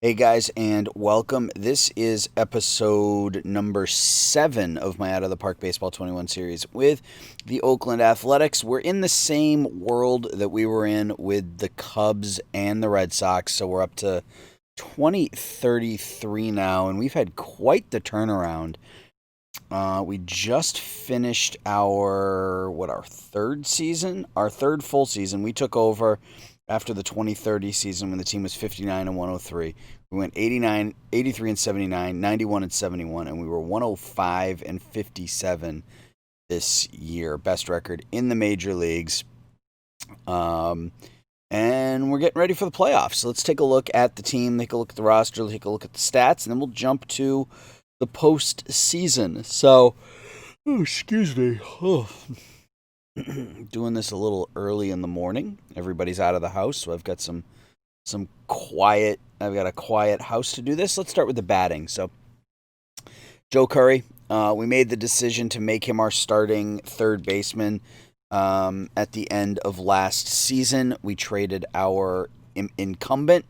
Hey guys, and welcome. This is episode number 7 of my Out of the Park Baseball 21 series with the Oakland Athletics. We're in the same world that we were in with the Cubs and the Red Sox, so we're up to 2033 now, and we've had quite the turnaround. We just finished our third season, our third full season. We took over after the 2030 season when the team was 59 and 103. We went 89, 83 and 79, 91 and 71, and we were 105 and 57 this year. Best record in the major leagues. Um, and we're getting ready for the playoffs. So let's take a look at the team, take a look at the roster, take a look at the stats, and then we'll jump to the postseason. So, excuse me. Doing this a little early in the morning. Everybody's out of the house, so I've got some quiet. I've got a quiet house to do this. Let's start with the batting. So, Joe Curry. We made the decision to make him our starting third baseman at the end of last season. We traded our incumbent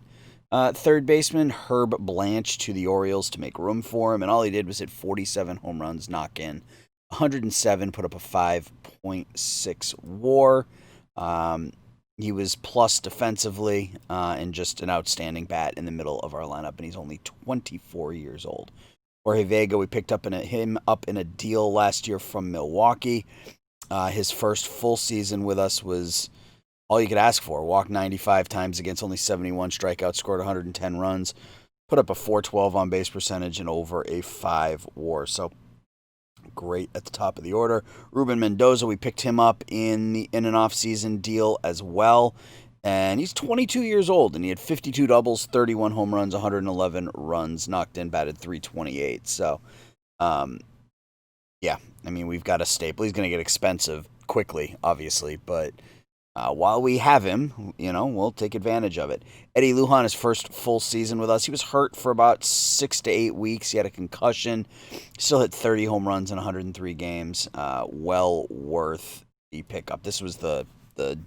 third baseman, Herb Blanche, to the Orioles to make room for him, and all he did was hit 47 home runs, knock in 107, put up a 5.6 WAR. He was plus defensively and just an outstanding bat in the middle of our lineup, and he's only 24 years old. Jorge Vega, we picked up him up in a deal last year from Milwaukee. His first full season with us was all you could ask for. Walked 95 times against only 71 strikeouts, scored 110 runs, put up a 412 on base percentage and over a 5 WAR. So great at the top of the order. Ruben Mendoza, we picked him up in an off-season deal as well. And he's 22 years old, and he had 52 doubles, 31 home runs, 111 runs, knocked in, batted .328. So, yeah, I mean, we've got a staple. He's going to get expensive quickly, obviously, but while we have him, we'll take advantage of it. Eddie Lujan, his first full season with us. He was hurt for about 6 to 8 weeks. He had a concussion. Still hit 30 home runs in 103 games. Well worth the pickup. This was the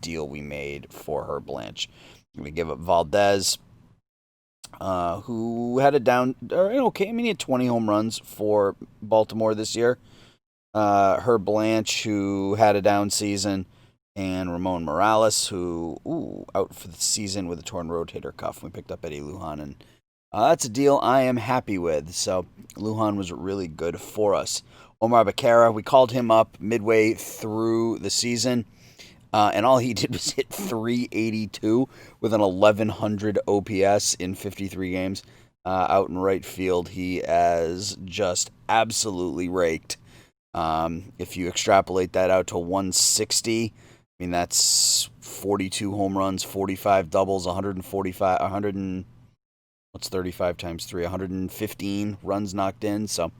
deal we made for Herb Blanche. We give up Valdez, who had he had 20 home runs for Baltimore this year. Herb Blanche, who had a down season, and Ramon Morales, who out for the season with a torn rotator cuff. We picked up Eddie Lujan, and that's a deal I am happy with. So Lujan was really good for us. Omar Becerra, we called him up midway through the season, and all he did was hit .382 with an 1100 OPS in 53 games. Out in right field, he has just absolutely raked. If you extrapolate that out to 160, I mean, that's 42 home runs, 45 doubles, 35 times 3? 115 runs knocked in. So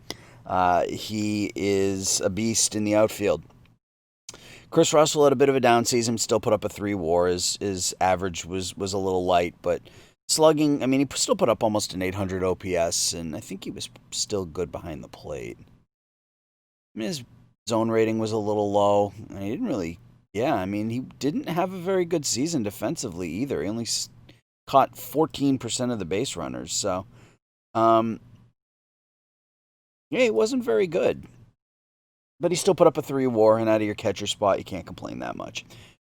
he is a beast in the outfield. Chris Russell had a bit of a down season, still put up a 3 WAR. His average was a little light, but slugging, I mean, he still put up almost an 800 OPS, and I think he was still good behind the plate. I mean, his zone rating was a little low. He didn't really, he didn't have a very good season defensively either. He only caught 14% of the base runners. So, he wasn't very good. But he still put up a 3 WAR, and out of your catcher spot, you can't complain that much.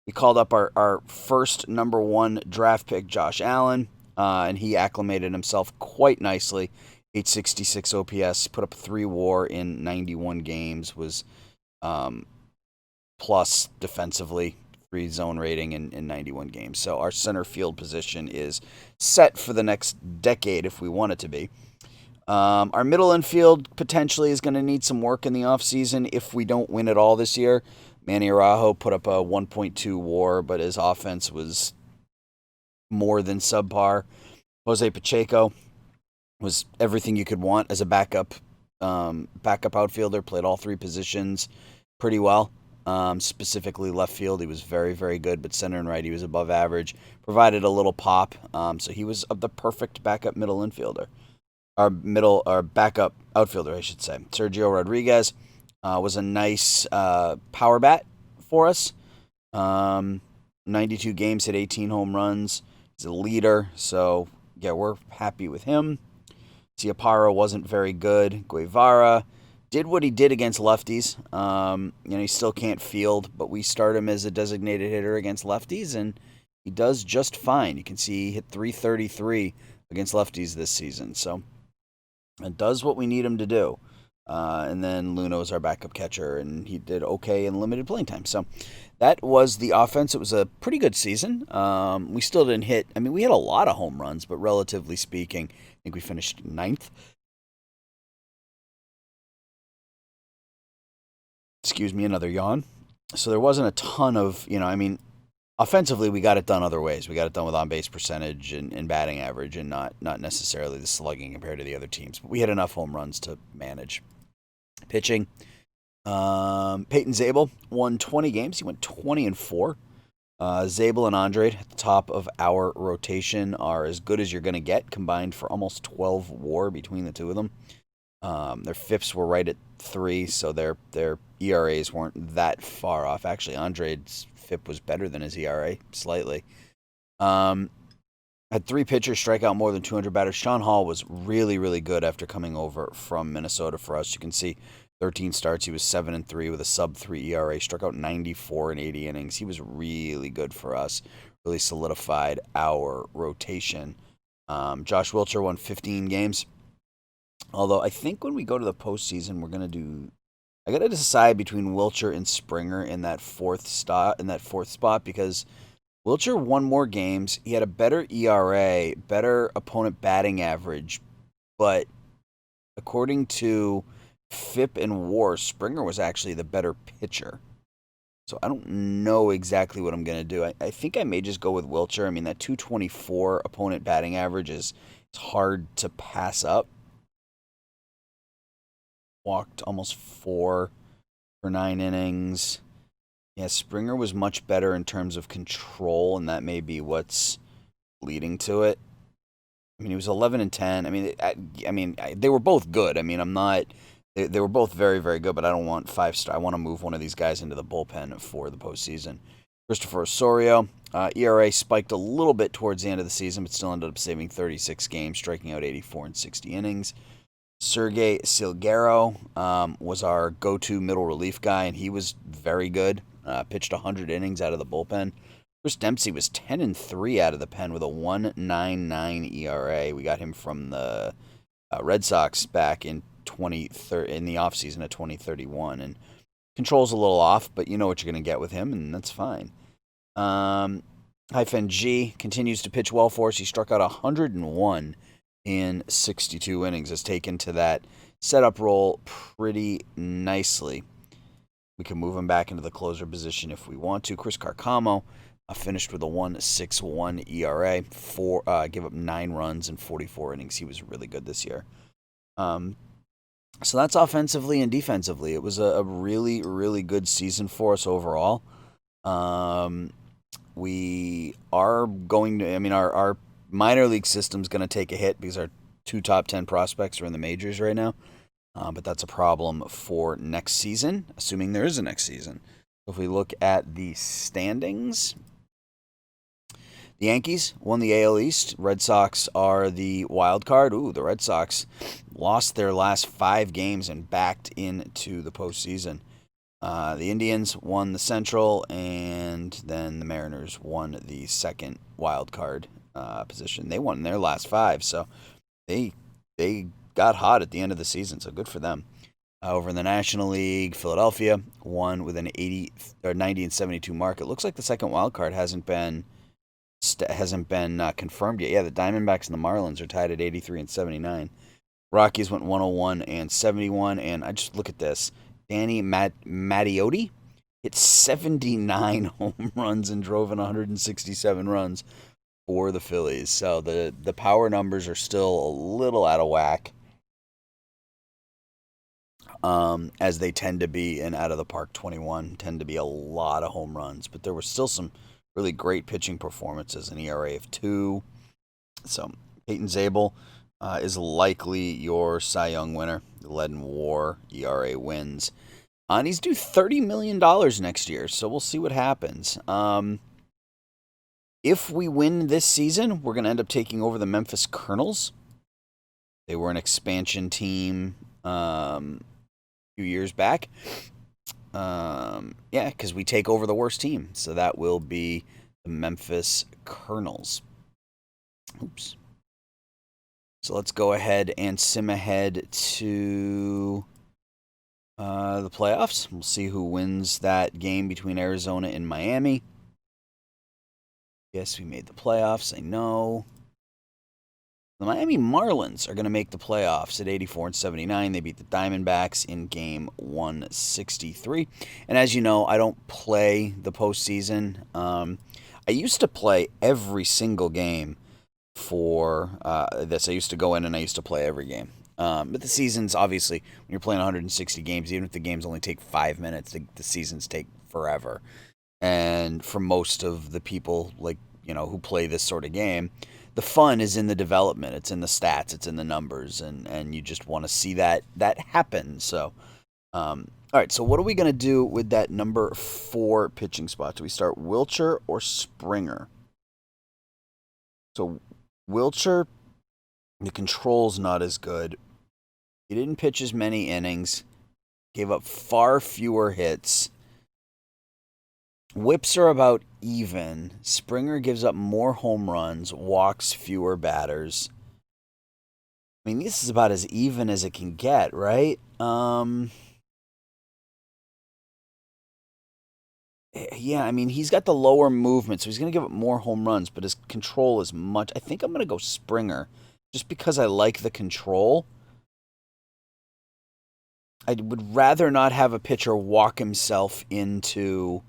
We called up our first number 1 draft pick, Josh Allen, and he acclimated himself quite nicely. 866 OPS, put up a 3 WAR in 91 games, was plus defensively, 3 zone rating in 91 games. So our center field position is set for the next decade if we want it to be. Our middle infield potentially is going to need some work in the offseason if we don't win it all this year. Manny Araujo put up a 1.2 WAR, but his offense was more than subpar. Jose Pacheco was everything you could want as a backup outfielder, played all 3 positions pretty well. Specifically left field, he was very, very good, but center and right, he was above average. Provided a little pop, so he was the perfect backup middle infielder. Our backup outfielder, I should say. Sergio Rodriguez was a nice power bat for us. 92 games, hit 18 home runs. He's a leader, so yeah, we're happy with him. Ciaparo wasn't very good. Guevara did what he did against lefties. He still can't field, but we start him as a designated hitter against lefties, and he does just fine. You can see he hit 333 against lefties this season, so it does what we need him to do. And then Luno's our backup catcher, and he did okay in limited playing time. So that was the offense. It was a pretty good season. We still didn't hit. I mean, we had a lot of home runs, but relatively speaking, I think we finished ninth. Excuse me, another yawn. So there wasn't a ton of, offensively we got it done other ways. We got it done with on-base percentage and batting average, and not necessarily the slugging compared to the other teams. But we had enough home runs to manage. Pitching, Peyton Zabel won 20 games. He went 20-4. Zabel and Andrade at the top of our rotation are as good as you're going to get, combined for almost 12 WAR between the two of them. Their FIPS were right at 3, so their ERAs weren't that far off. Actually, Andrade's FIP was better than his ERA, slightly. Had 3 pitchers strike out more than 200 batters. Sean Hall was really, really good after coming over from Minnesota for us. You can see 13 starts. He was 7-3 with a sub-3 ERA. Struck out 94 in 80 innings. He was really good for us. Really solidified our rotation. Josh Wilcher won 15 games. Although I think when we go to the postseason, I got to decide between Wilcher and Springer in that fourth spot because Wilcher won more games. He had a better ERA, better opponent batting average, but according to FIP and WAR, Springer was actually the better pitcher. So I don't know exactly what I'm going to do. I think I may just go with Wilcher. I mean, that 224 opponent batting average is hard to pass up. Walked almost 4 for 9 innings. Yeah, Springer was much better in terms of control, and that may be what's leading to it. I mean, he was 11-10. I mean, they were both good. I mean, I'm not. They were both very, very good, but I don't want 5-star. I want to move one of these guys into the bullpen for the postseason. Christopher Osorio, ERA spiked a little bit towards the end of the season, but still ended up saving 36 games, striking out 84 in 60 innings. Sergey Silguero was our go-to middle relief guy, and he was very good. Pitched 100 innings out of the bullpen. Chris Dempsey was 10-3 out of the pen with a 1.99 ERA. We got him from the Red Sox back in the offseason of 2031, and control's a little off, but you know what you're going to get with him, and that's fine. Hyphen G continues to pitch well for us. He struck out 101 in 62 innings, has taken to that setup role pretty nicely. We can move him back into the closer position if we want to. Chris Carcamo finished with a 1.61 ERA, give up 9 runs in 44 innings. He was really good this year. So that's offensively and defensively. It was a really, really good season for us overall. We are going to, our minor league system's going to take a hit because our 2 top 10 prospects are in the majors right now. But that's a problem for next season, assuming there is a next season. If we look at the standings, the Yankees won the AL East. Red Sox are the wild card. The Red Sox lost their last 5 games and backed into the postseason. The Indians won the Central, and then the Mariners won the second wild card position. They won their last 5, so they got hot at the end of the season, so good for them. Over in the National League, Philadelphia won with an 90-72 mark. It looks like the second wild card hasn't been confirmed yet. Yeah, the Diamondbacks and the Marlins are tied at 83-79. Rockies went 101-71, and I just look at this. Danny Mattiotti hit 79 home runs and drove in 167 runs for the Phillies. So the power numbers are still a little out of whack, as they tend to be in Out of the Park 21, tend to be a lot of home runs. But there were still some really great pitching performances, an ERA of 2. So Peyton Zabel is likely your Cy Young winner. The lead in WAR, ERA wins. And he's due $30 million next year, so we'll see what happens. If we win this season, we're going to end up taking over the Memphis Colonels. They were an expansion team a few years back. Yeah, because we take over the worst team. So that will be the Memphis Colonels. Oops. So let's go ahead and sim ahead to the playoffs. We'll see who wins that game between Arizona and Miami. Yes, we made the playoffs. I know. The Miami Marlins are going to make the playoffs at 84-79. They beat the Diamondbacks in game 163. And as you know, I don't play the postseason. I used to play every single game for this. I used to go in and I used to play every game. But the seasons, obviously, when you're playing 160 games, even if the games only take 5 minutes, the seasons take forever. And for most of the people, like, who play this sort of game, the fun is in the development. It's in the stats. It's in the numbers. And you just want to see that happen. So, all right. So what are we going to do with that number 4 pitching spot? Do we start Wilcher or Springer? So Wilcher, the control's not as good. He didn't pitch as many innings. Gave up far fewer hits. Whips are about even. Springer gives up more home runs, walks fewer batters. I mean, this is about as even as it can get, right? Yeah, I mean, he's got the lower movement, so he's going to give up more home runs, but his control is much. I think I'm going to go Springer, just because I like the control. I would rather not have a pitcher walk himself into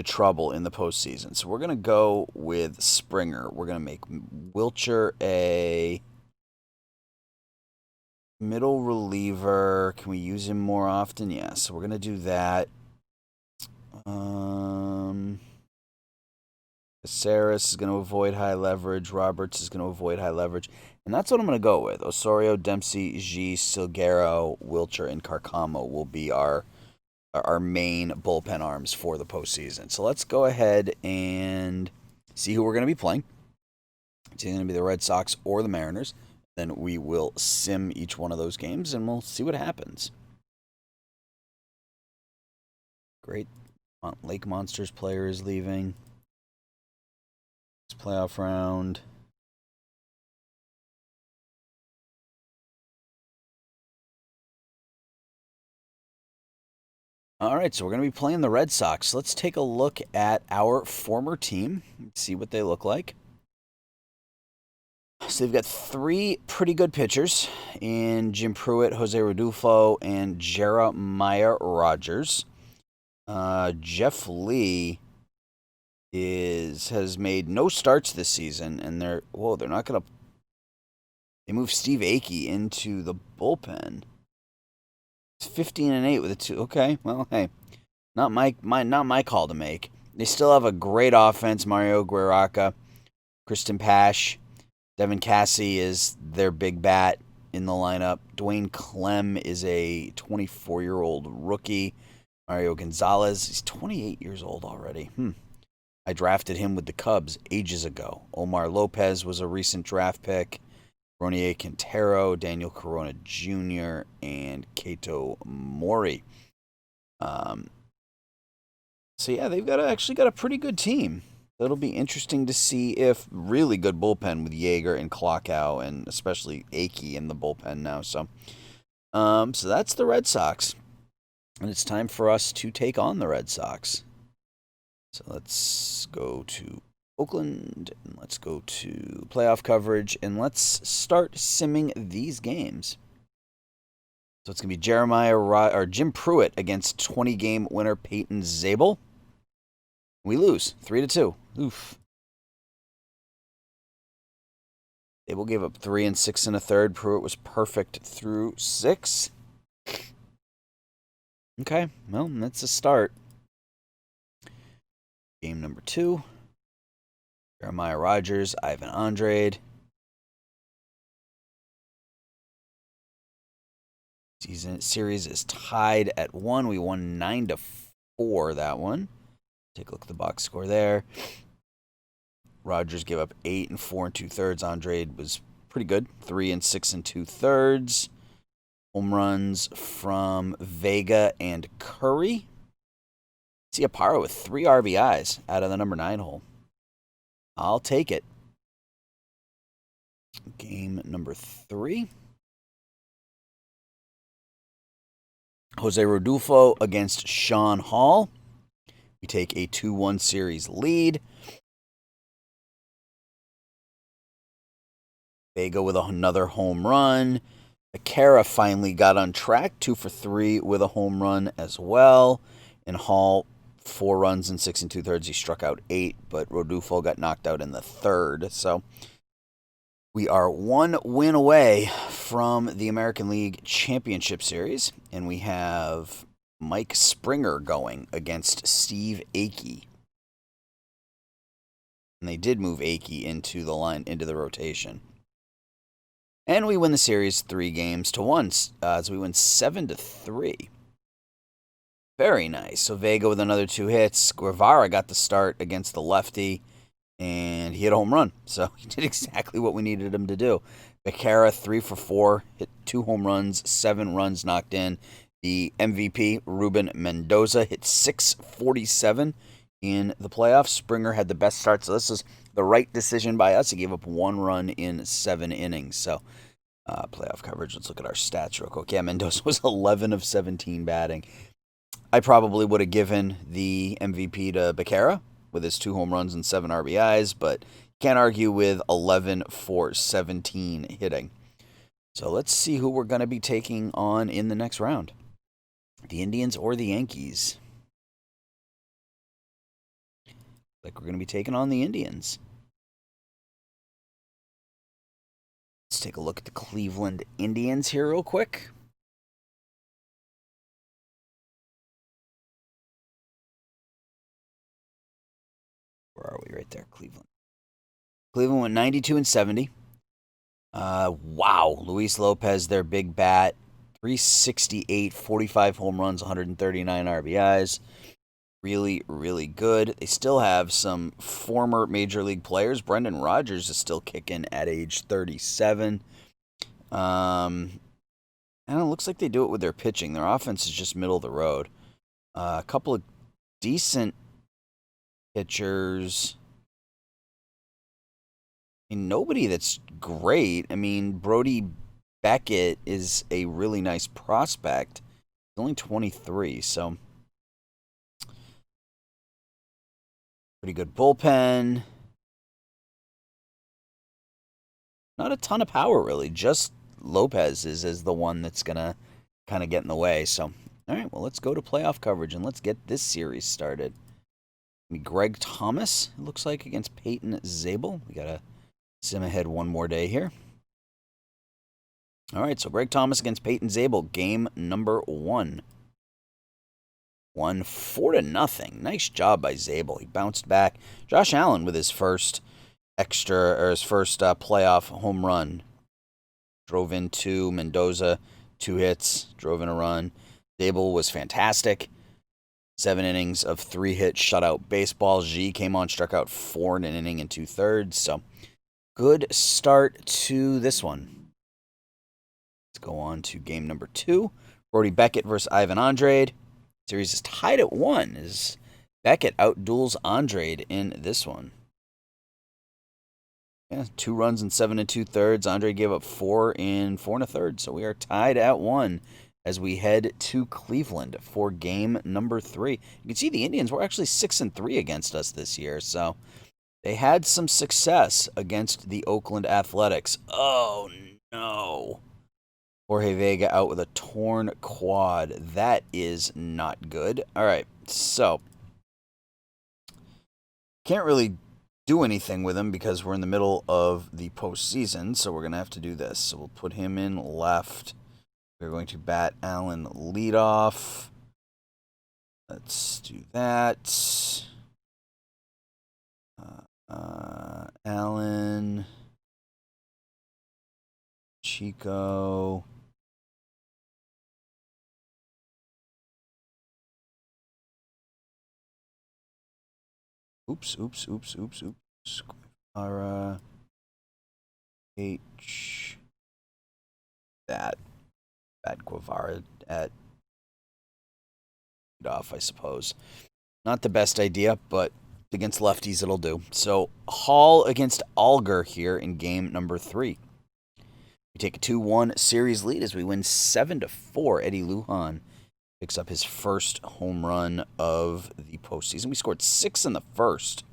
trouble in the postseason. So we're going to go with Springer. We're going to make Wilcher a middle reliever. Can we use him more often? Yeah, so we're going to do that. Caceres is going to avoid high leverage. Roberts is going to avoid high leverage. And that's what I'm going to go with. Osorio, Dempsey, G, Silguero, Wilcher, and Carcamo will be our main bullpen arms for the postseason. So let's go ahead and see who we're going to be playing. It's either going to be the Red Sox or the Mariners. Then we will sim each one of those games, and we'll see what happens. Great. Lake Monsters player is leaving. This playoff round. All right, so we're going to be playing the Red Sox. Let's take a look at our former team, see what they look like. So they've got 3 pretty good pitchers in Jim Pruitt, Jose Rodulfo, and Jeremiah Rogers. Jeff Lee has made no starts this season, and they're not going to. They moved Steve Akey into the bullpen. 15-8 with a 2. Okay, well, hey, not my call to make. They still have a great offense. Mario Guerraca, Kristen Pash, Devin Cassie is their big bat in the lineup. Dwayne Clem is a 24-year-old rookie. Mario Gonzalez, he's 28 years old already. I drafted him with the Cubs ages ago. Omar Lopez was a recent draft pick. Ronier Quintero, Daniel Corona Jr., and Kato Mori. So yeah, they've actually got a pretty good team. It'll be interesting to see if really good bullpen with Yeager and Klockow, and especially Akey in the bullpen now. So that's the Red Sox, and it's time for us to take on the Red Sox. So let's go to Oakland, and let's go to playoff coverage, and let's start simming these games. So it's going to be Jim Pruitt against 20-game winner Peyton Zabel. We lose 3-2. Oof. Zabel gave up 3 and 6 1/3. Pruitt was perfect through 6. Okay, well, that's a start. Game number 2. Jeremiah Rogers, Ivan Andrade. Series is tied at 1. We won 9-4 that one. Take a look at the box score there. Rogers gave up 8 and 4 2/3. Andrade was pretty good, 3 and 6 2/3. Home runs from Vega and Curry. See Aparo with 3 RBIs out of the number 9 hole. I'll take it. Game number 3. Jose Rodulfo against Sean Hall. We take a 2-1 series lead. Vega with another home run. Becerra finally got on track, 2 for 3 with a home run as well. And Hall, 4 runs and 6 2/3. He struck out 8, but Rodulfo got knocked out in the 3rd. So we are 1 win away from the American League Championship Series, and we have Mike Springer going against Steve Akey. And they did move Akey into the rotation. And we win the series 3-1, as we win 7-3. Very nice. So Vega with another 2 hits. Guevara got the start against the lefty, and he hit a home run. So he did exactly what we needed him to do. Becerra, 3 for 4, hit 2 home runs, 7 runs knocked in. The MVP, Ruben Mendoza, hit 647 in the playoffs. Springer had the best start, so this is the right decision by us. He gave up 1 run in 7 innings. So playoff coverage, let's look at our stats real quick. Yeah, Mendoza was 11 of 17 batting. I probably would have given the MVP to Becerra with his 2 home runs and 7 RBIs, but can't argue with 11 for 17 hitting. So let's see who we're going to be taking on in the next round. The Indians or the Yankees? Like we're going to be taking on the Indians. Let's take a look at the Cleveland Indians here real quick. Where are we? Right there, Cleveland. Cleveland went 92 and 70. Wow. Luis Lopez, their big bat. 368, 45 home runs, 139 RBIs. Really, really good. They still have some former Major League players. Brendan Rodgers is still kicking at age 37. And it looks like they do it with their pitching. Their offense is just middle of the road. A couple of decent pitchers. I mean, nobody that's great. I mean, Brody Beckett is a really nice prospect. He's only 23, so pretty good bullpen. Not a ton of power, really. Just Lopez is the one that's going to kind of get in the way. So, all right, well, let's go to playoff coverage, and let's get this series started. Greg Thomas, it looks like, against Peyton Zabel. We got to sim ahead one more day here. All right, so Greg Thomas against Peyton Zabel, game number 1. 4-0. Nice job by Zabel. He bounced back. Josh Allen with his first playoff home run. Drove into Mendoza, 2 hits, drove in a run. Zabel was fantastic. 7 innings of 3-hit shutout baseball. G came on, struck out 4 in an inning and 2/3. So good start to this one. Let's go on to game number 2. Brody Beckett versus Ivan Andrade. Series is tied at 1 as Beckett outduels Andrade in this one. Yeah, 2 runs in 7 2/3. Andrade gave up 4 in 4 1/3. So we are tied at 1 as we head to Cleveland for game number 3. You can see the Indians were actually 6-3 against us this year. So they had some success against the Oakland Athletics. Oh, no. Jorge Vega out with a torn quad. That is not good. All right, so can't really do anything with him because we're in the middle of the postseason, so we're going to have to do this. So we'll put him in left. We're going to bat Allen leadoff. Let's do that. Allen, Chico. Oops. H. That. Bad Guevara at off, I suppose. Not the best idea, but against lefties it'll do. So Hall against Alger here in game number 3. We take a 2-1 series lead as we win 7-4. Eddie Lujan picks up his first home run of the postseason. We scored 6 in the first.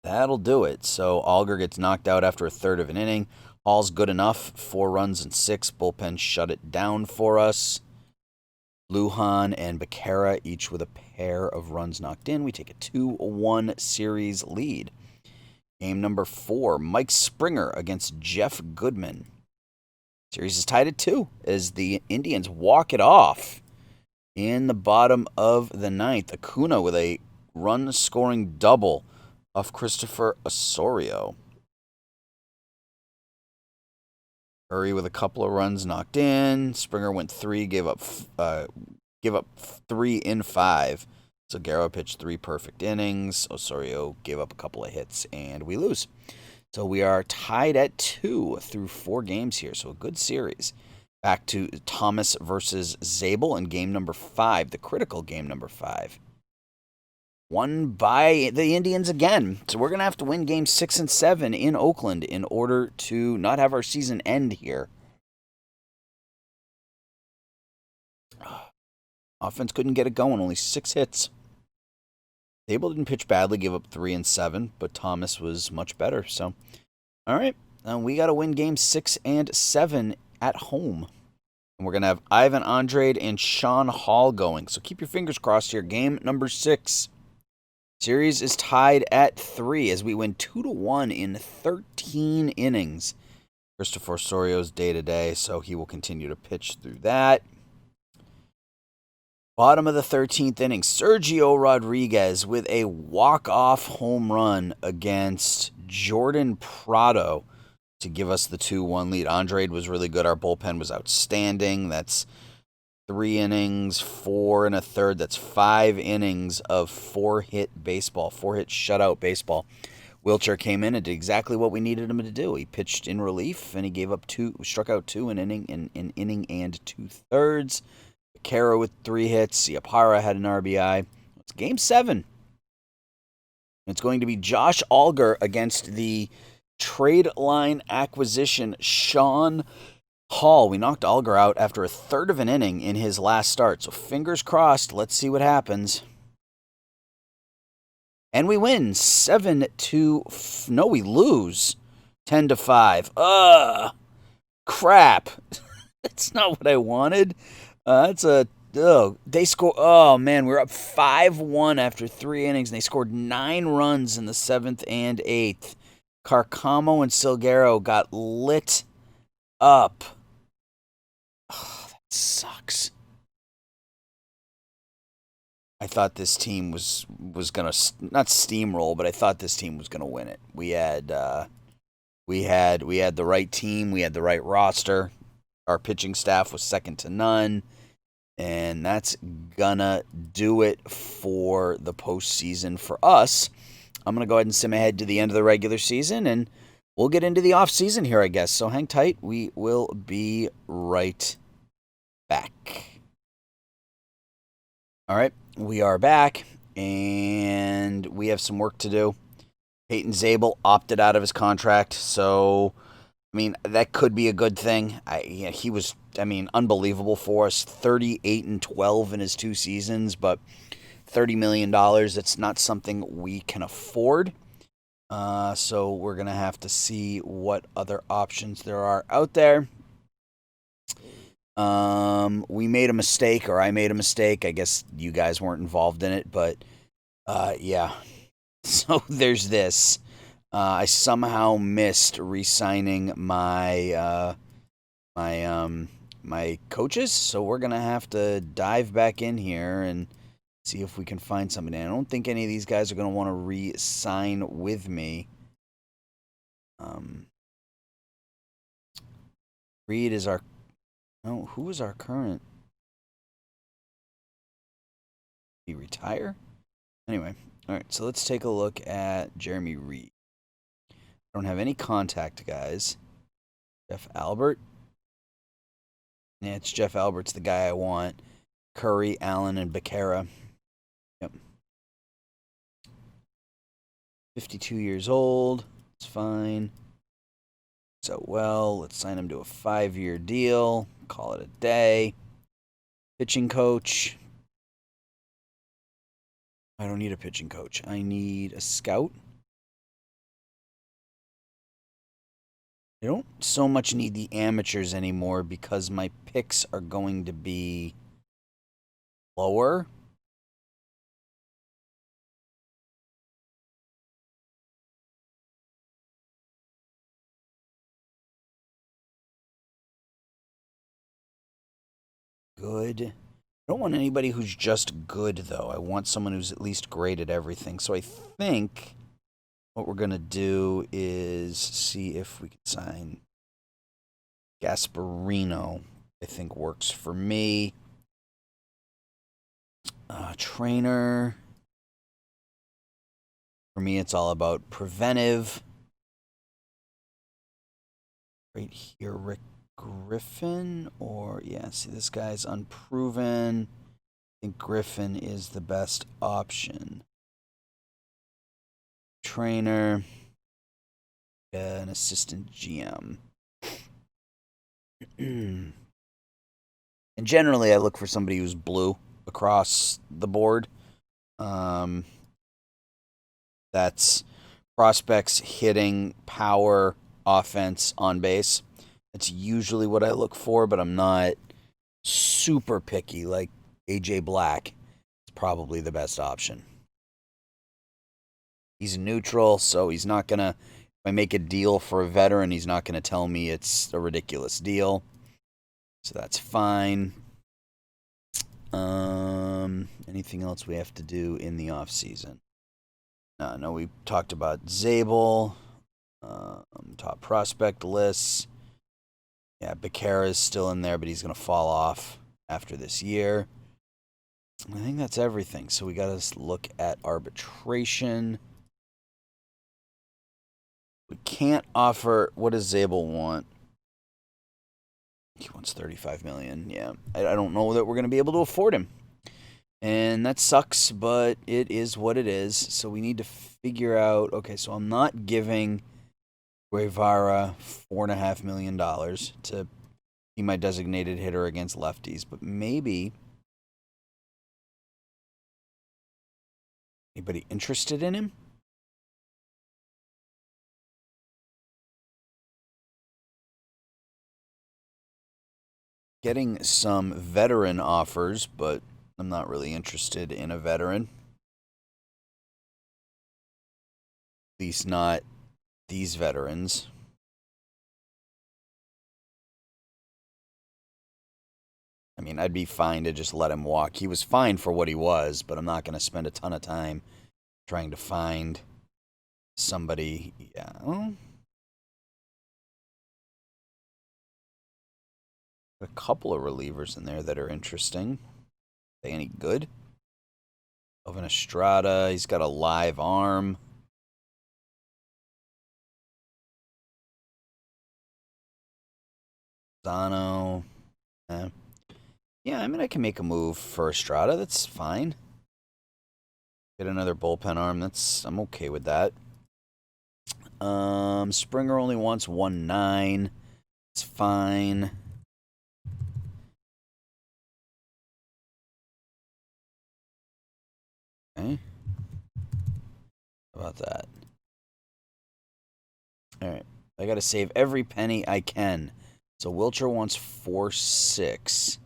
That'll do it. So Alger gets knocked out after a third of an inning. Hall's good enough. 4 runs and 6. Bullpen shut it down for us. Lujan and Becerra each with a pair of runs knocked in. We take a 2-1 series lead. Game number 4, Mike Springer against Jeff Goodman. Series is tied at 2 as the Indians walk it off in the bottom of the 9th. Acuna with a run-scoring double off Christopher Osorio. Curry with a couple of runs knocked in. Springer went 3, gave up 3 in 5. Salguero pitched 3 perfect innings. Osorio gave up a couple of hits, and we lose. So we are tied at 2 through 4 games here. So a good series. Back to Thomas versus Zabel in game number 5, the critical game number 5. Won by the Indians again. So we're going to have to win games 6 and 7 in Oakland in order to not have our season end here. Offense couldn't get it going. Only 6 hits. Zabel didn't pitch badly, gave up 3 and 7, but Thomas was much better. So, all right. We got to win games 6 and 7 at home. And we're going to have Ivan Andrade and Sean Hall going. So keep your fingers crossed here. Game number 6. Series is tied at 3 as we win 2-1 in 13 innings. Christopher Osorio's day-to-day, so he will continue to pitch through that. Bottom of the 13th inning, Sergio Rodriguez with a walk-off home run against Jordan Prado to give us the 2-1 lead. Andrade was really good. Our bullpen was outstanding. That's 3 innings, 4 1/3. That's 5 innings of 4-hit baseball, 4-hit shutout baseball. Wilcher came in and did exactly what we needed him to do. He pitched in relief, and he struck out 2 in inning and 2/3. Becerra with 3 hits. Iapara had an RBI. It's game 7. It's going to be Josh Alger against the trade line acquisition Sean Hall. We knocked Alger out after a third of an inning in his last start. So fingers crossed. Let's see what happens. And we win 7-2. No, we lose 10-5. Crap. That's not what I wanted. They score. Oh man, we were up 5-1 after 3 innings, and they scored 9 runs in the 7th and 8th. Carcamo and Salguero got lit up. Oh, that sucks. I thought this team was gonna not steamroll, but I thought this team was gonna win it. We had the right team. We had the right roster. Our pitching staff was second to none. And that's gonna do it for the postseason for us. I'm gonna go ahead and sim ahead to the end of the regular season, and we'll get into the off season here, I guess. So hang tight. We will be right back. All right, we are back, and we have some work to do. Peyton Zabel opted out of his contract, so I mean, that could be a good thing. He was, unbelievable for us. 38-12 in his 2 seasons, but $30 million, that's not something we can afford. So we're going to have to see what other options there are out there. We made a mistake, or I made a mistake. I guess you guys weren't involved in it, but yeah. So there's this. I somehow missed re-signing my my coaches, so we're gonna have to dive back in here and see if we can find somebody. I don't think any of these guys are gonna want to re-sign with me. Reed is our. No, who is our current? Did he retire? Anyway, All right, so let's take a look at Jeremy Reed. I don't have any contact guys. Jeff Albert. Yeah, it's Jeff Albert's the guy I want. Curry, Allen, and Becerra. Yep. 52 years old. It's fine. So, well, let's sign him to a 5-year deal. Call it a day. Pitching coach. I don't need a pitching coach. I need a scout. I don't so much need the amateurs anymore because my picks are going to be lower. Good. I don't want anybody who's just good, though. I want someone who's at least great at everything. So I think what we're going to do is see if we can sign Gasparino. I think works for me. Trainer. For me, it's all about preventive. Right here, Rick Griffin. Or, yeah, see, this guy's unproven. I think Griffin is the best option. Trainer. An assistant GM. And generally, I look for somebody who's blue across the board. That's prospects, hitting, power, offense, on base. That's usually what I look for, but I'm not super picky. Like AJ Black is probably the best option. He's neutral, so he's not going to, if I make a deal for a veteran, he's not going to tell me it's a ridiculous deal. So that's fine. Anything else we have to do in the off season? No, we talked about Zabel, top prospect lists. Yeah, Becerra is still in there, but he's going to fall off after this year. I think that's everything. So we got to look at arbitration. We can't offer. What does Zabel want? He wants $35 million. Yeah, I don't know that we're going to be able to afford him. And that sucks, but it is what it is. So we need to figure out. Okay, so I'm not giving Guevara $4.5 million to be my designated hitter against lefties, but maybe anybody interested in him? Getting some veteran offers, but I'm not really interested in a veteran. At least not these veterans. I mean, I'd be fine to just let him walk. He was fine for what he was, but I'm not going to spend a ton of time trying to find somebody. Yeah. A couple of relievers in there that are interesting. Are they any good? Elvin Estrada, he's got a live arm. Zano. Yeah, I mean, I can make a move for Estrada. That's fine. Get another bullpen arm. I'm okay with that. Springer only wants 1.9. It's fine. Okay. How about that? All right. I got to save every penny I can. So Wilcher wants 4.6.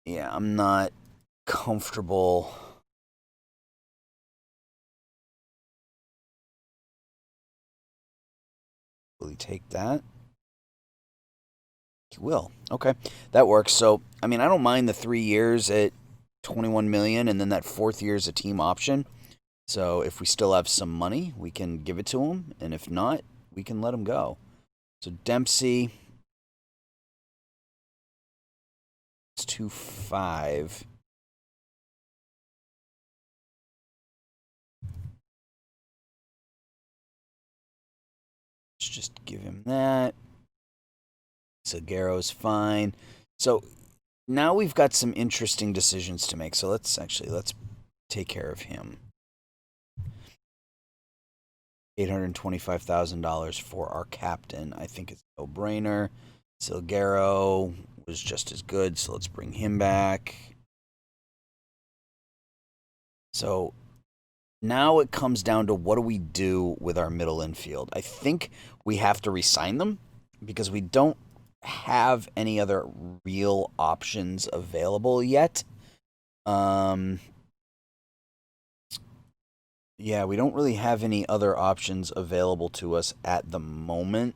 Yeah, I'm not comfortable. Will he take that? He will. Okay, that works. So, I mean, I don't mind the 3 years at 21 million, and then that fourth year is a team option. So, if we still have some money, we can give it to him, and if not, we can let him go. So Dempsey, it's 2.5. just give him that. Salguero's fine. So now we've got some interesting decisions to make. So let's take care of him. $825,000 for our captain. I think it's a no-brainer. Salguero was just as good, so let's bring him back. So now it comes down to what do we do with our middle infield. I think we have to re-sign them because we don't have any other real options available yet. Yeah, we don't really have any other options available to us at the moment.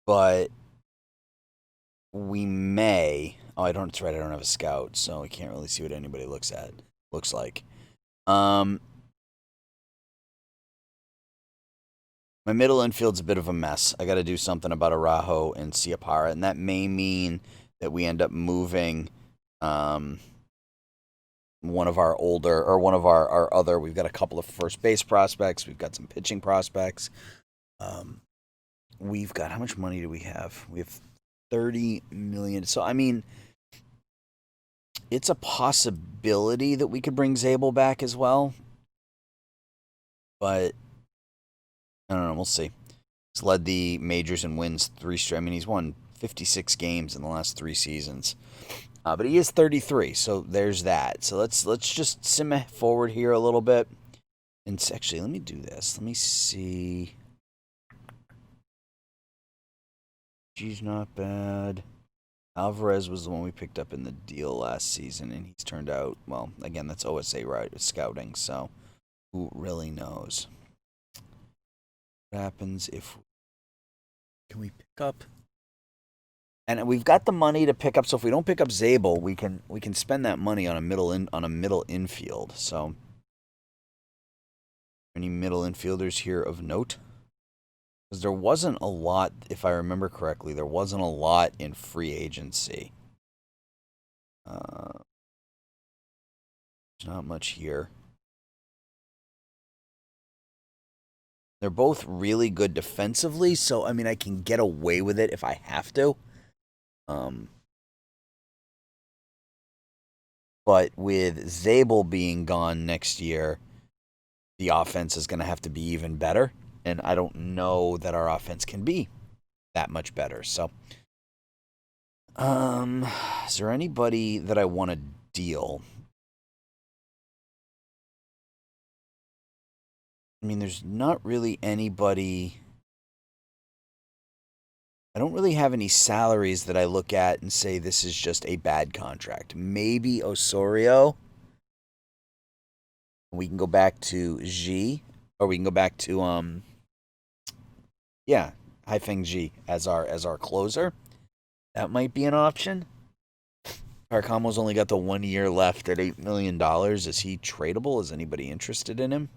But we may. Oh, that's right. I don't have a scout, so I can't really see what anybody looks like. My middle infield's a bit of a mess. I got to do something about Araujo and Ciapara, and that may mean that we end up moving one of our older, or one of our other. We've got a couple of first base prospects. We've got some pitching prospects. We've got, how much money do we have? We have $30 million. So, I mean, it's a possibility that we could bring Zabel back as well. But I don't know. We'll see. He's led the majors in wins 3 straight. I mean, he's won 56 games in the last 3 seasons. But he is 33, so there's that. So let's just sim forward here a little bit. And actually, let me do this. Let me see. G's not bad. Alvarez was the one we picked up in the deal last season, and he's turned out, well, again, that's OSA right, scouting, so who really knows? What happens if... Can we pick up... And we've got the money to pick up, so if we don't pick up Zabel, we can spend that money on a middle infield. So, any middle infielders here of note? Because there wasn't a lot, if I remember correctly, there wasn't a lot in free agency. There's not much here. They're both really good defensively, so I mean I can get away with it if I have to. But with Zabel being gone next year, the offense is going to have to be even better. And I don't know that our offense can be that much better. So, is there anybody that I want to deal? I mean, there's not really anybody... I don't really have any salaries that I look at and say this is just a bad contract. Maybe Osorio. We can go back to G, or we can go back to Haifeng G as our closer. That might be an option. Arcamo's only got the 1 year left at $8 million. Is he tradable? Is anybody interested in him?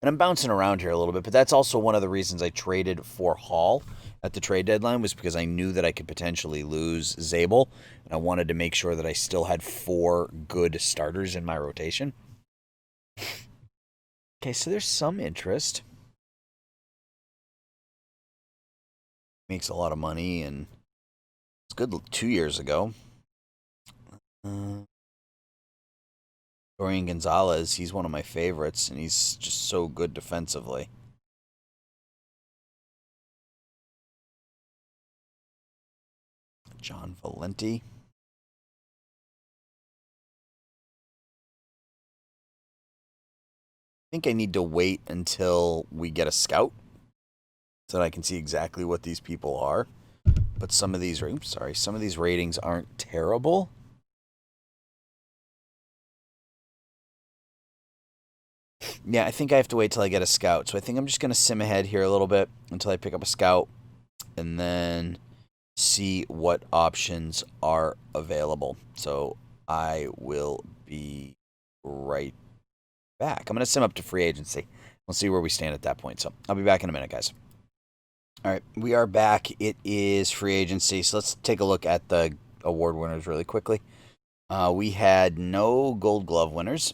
And I'm bouncing around here a little bit, but that's also one of the reasons I traded for Hall at the trade deadline, was because I knew that I could potentially lose Zabel, and I wanted to make sure that I still had 4 good starters in my rotation. Okay, so there's some interest. Makes a lot of money, and it's good 2 years ago. Dorian Gonzalez, he's one of my favorites, and he's just so good defensively. John Valenti. I think I need to wait until we get a scout so that I can see exactly what these people are. But some of these ratings aren't terrible. Yeah, I think I have to wait till I get a scout. So I think I'm just going to sim ahead here a little bit until I pick up a scout and then see what options are available. So I will be right back. I'm going to sim up to free agency. We'll see where we stand at that point. So I'll be back in a minute, guys. All right, we are back. It is free agency. So let's take a look at the award winners really quickly. We had no Gold Glove winners.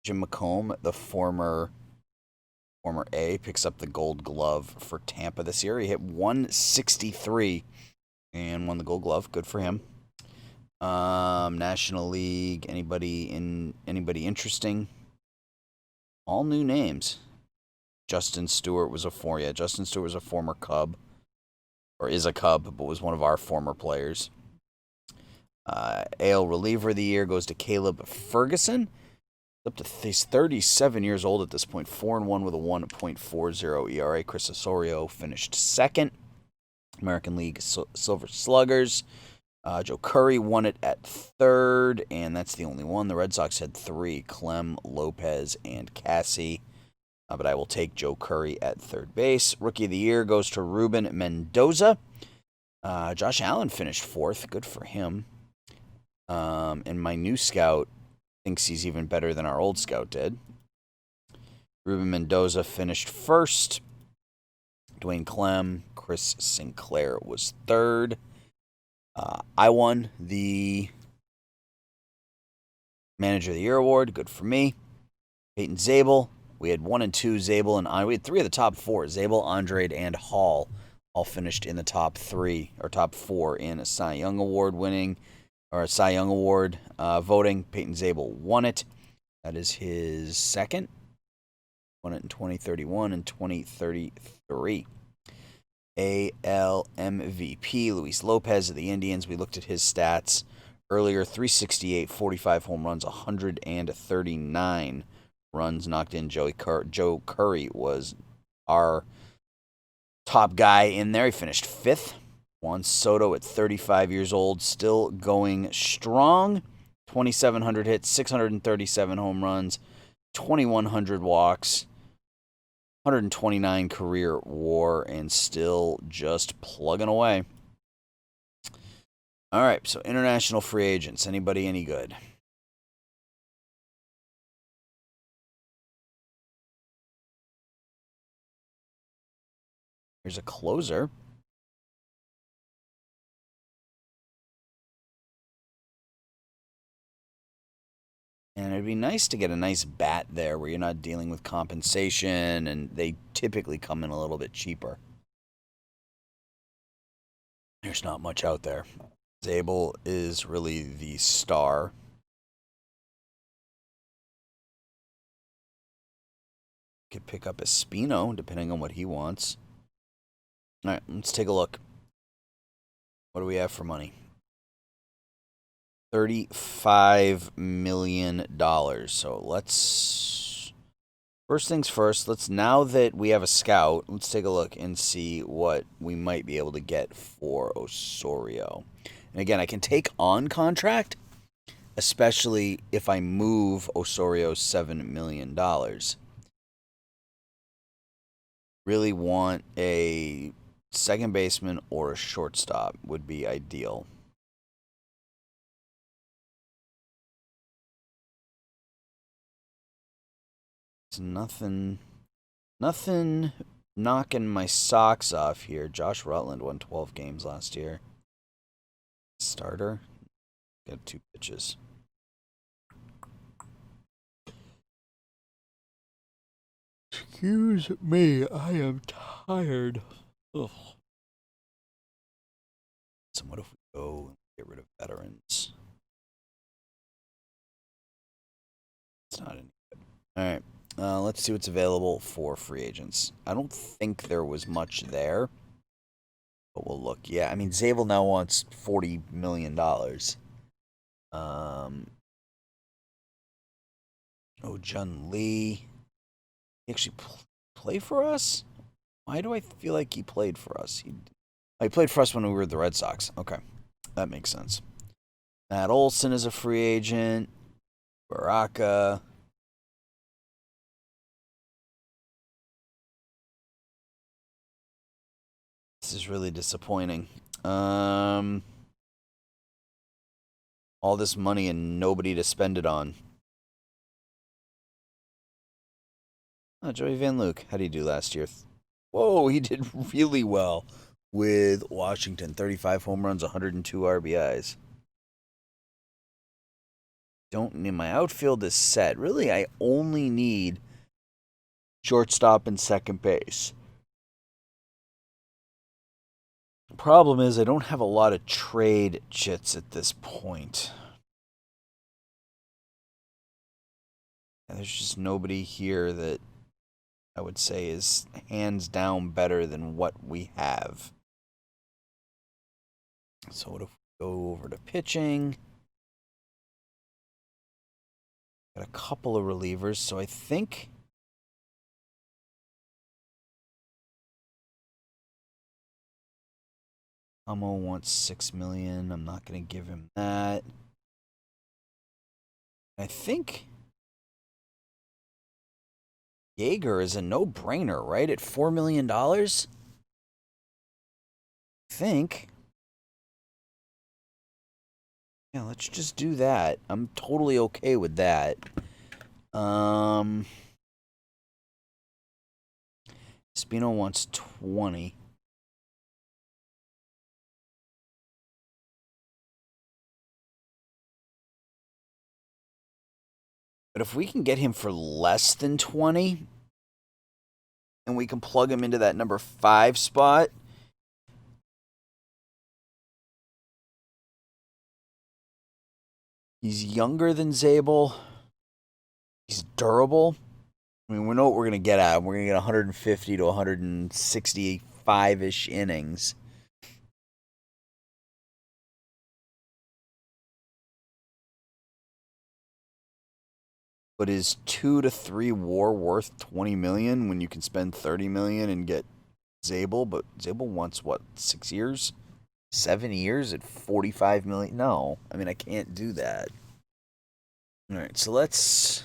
Jim McComb, the former Former A picks up the Gold Glove for Tampa this year. He hit 163 and won the Gold Glove. Good for him. National League. Anybody interesting? All new names. Justin Stewart was a former Cub, or is a Cub, but was one of our former players. AL reliever of the year goes to Caleb Ferguson. He's 37 years old at this point. 4-1 with a 1.40 ERA. Chris Osorio finished second. American League Silver Sluggers. Joe Curry won it at third, and that's the only one. The Red Sox had three: Clem, Lopez, and Cassie. But I will take Joe Curry at third base. Rookie of the year goes to Ruben Mendoza. Josh Allen finished fourth. Good for him. And my new scout thinks he's even better than our old scout did. Ruben Mendoza finished first. Dwayne Clem, Chris Sinclair was third. I won the Manager of the Year award. Good for me. Peyton Zabel. We had 1 and 2, Zabel and we had 3 of the top 4. Zabel, Andrade, and Hall all finished in the top 3 or top 4 in a Cy Young Award voting. Peyton Zabel won it. That is his second. Won it in 2031 and 2033. AL MVP, Luis Lopez of the Indians. We looked at his stats earlier. 368, 45 home runs, 139 runs knocked in. Joe Curry was our top guy in there. He finished 5th. Juan Soto at 35 years old, still going strong. 2,700 hits, 637 home runs, 2,100 walks, 129 career WAR, and still just plugging away. All right, so international free agents. Anybody any good? Here's a closer. And it'd be nice to get a nice bat there where you're not dealing with compensation, and they typically come in a little bit cheaper. There's not much out there. Zabel is really the star. Could pick up Espino, depending on what he wants. All right, let's take a look. What do we have for money? $35 million. So let's... First things first, now that we have a scout, let's take a look and see what we might be able to get for Osorio. And again, I can take on contract, especially if I move Osorio's $7 million. Really want a second baseman or a shortstop would be ideal. It's nothing knocking my socks off here. Josh Rutland won 12 games last year. Starter. Got 2 pitches. Excuse me, I am tired. Ugh. So what if we go and get rid of veterans? It's not any good. All right. Let's see what's available for free agents. I don't think there was much there, but we'll look. Yeah, I mean, Zabel now wants $40 million. Jun Lee. He actually play for us? Why do I feel like he played for us? He played for us when we were the Red Sox. Okay, that makes sense. Matt Olson is a free agent. Baraka. This is really disappointing. All this money and nobody to spend it on. Oh, Joey Van Luke. How did he do last year? Whoa, he did really well with Washington. 35 home runs, 102 RBIs. My outfield is set. Really, I only need shortstop, and second base. Problem is, I don't have a lot of trade chits at this point. And there's just nobody here that I would say is hands down better than what we have. So what if we go over to pitching? Got a couple of relievers, so I think Amo wants $6 million. I'm not going to give him that. I think Yeager is a no-brainer, right? At $4 million? I think. Yeah, let's just do that. I'm totally okay with that. Spino wants 20. But if we can get him for less than 20, and we can plug him into that number 5 spot, he's younger than Zabel. He's durable. I mean, we know what we're going to get out of him. We're going to get 150 to 165-ish innings. But is 2 to 3 WAR worth 20 million when you can spend 30 million and get Zabel? But Zabel wants what, 6 years? 7 years at 45 million? No, I mean, I can't do that. All right, so let's